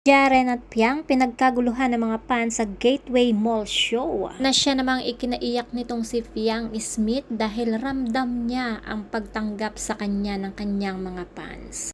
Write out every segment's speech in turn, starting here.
Jaren at Piang pinagkaguluhan ng mga fans sa Gateway Mall Show. Na siya namang ikinaiyak nitong si Piang Smith dahil ramdam niya ang pagtanggap sa kanya ng kanyang mga fans.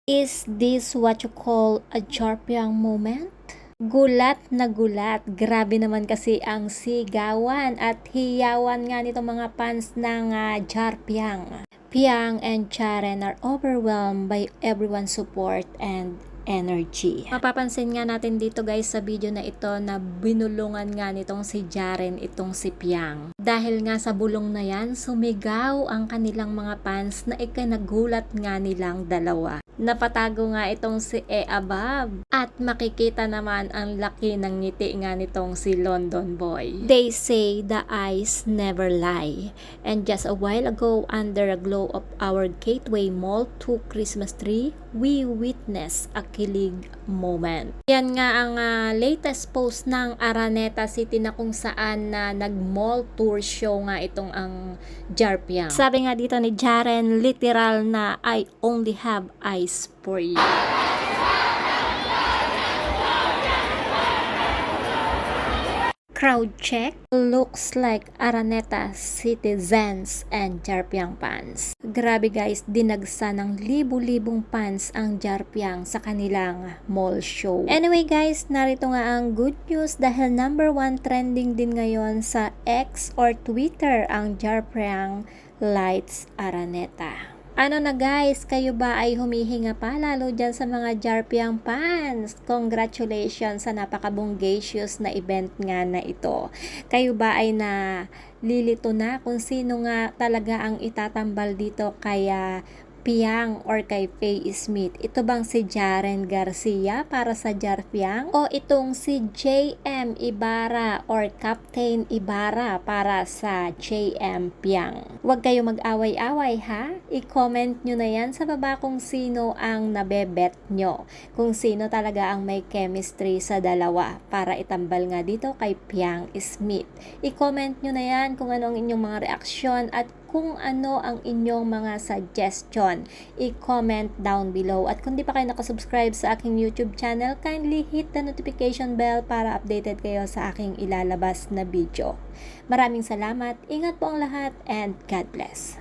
Is this what you call a Jarpiang moment? Gulat na gulat. Grabe naman kasi ang sigawan at hiyawan nga nitong mga fans ng Jarpiang. Piang and Jaren are overwhelmed by everyone's support and energy. Mapapansin nga natin dito guys sa video na ito na binulungan nga nitong si Jaren itong si Piang. Dahil nga sa bulong na yan, sumigaw ang kanilang mga fans na ikinagulat nga nilang dalawa. Napatago nga itong si Abab at makikita naman ang laki ng ngiti nga nitong si London Boy. They say the eyes never lie. And just a while ago, under a glow of our Gateway Mall 2 Christmas tree, we witnessed a kilig moment. Yan nga ang latest post ng Araneta City na kung saan nag-mall tour show nga itong ang Jarpiang. Sabi nga dito ni Jaren, literal na I only have eyes for you. Crowd check, looks like Araneta citizens and Jarpiang fans. Grabe guys, dinagsa ng libu-libong fans ang Jarpiang sa kanilang mall show. Anyway guys, narito nga ang good news dahil #1 trending din ngayon sa X or Twitter ang Jarpiang Lights Araneta. Ano na guys, kayo ba ay humihinga pa lalo dyan sa mga Jarpiang fans? Congratulations sa napaka-bongacious na event nga na ito. Kayo ba ay nalilito na kung sino nga talaga ang itatambal dito kaya Piang or kay Faye Smith? Ito bang si Jaren Garcia para sa Jarpiang? O itong si JM Ibarra or Captain Ibarra para sa JM Piang? Huwag kayo mag-away-away ha? I-comment nyo na yan sa baba kung sino ang nabebet nyo. Kung sino talaga ang may chemistry sa dalawa para itambal nga dito kay Piang Smith. I-comment nyo na yan kung ano ang inyong mga reaksyon at kung ano ang inyong mga suggestion. I-comment down below. At kung di pa kayo nakasubscribe sa aking YouTube channel, kindly hit the notification bell para updated kayo sa aking ilalabas na video. Maraming salamat, ingat po ang lahat, and God bless.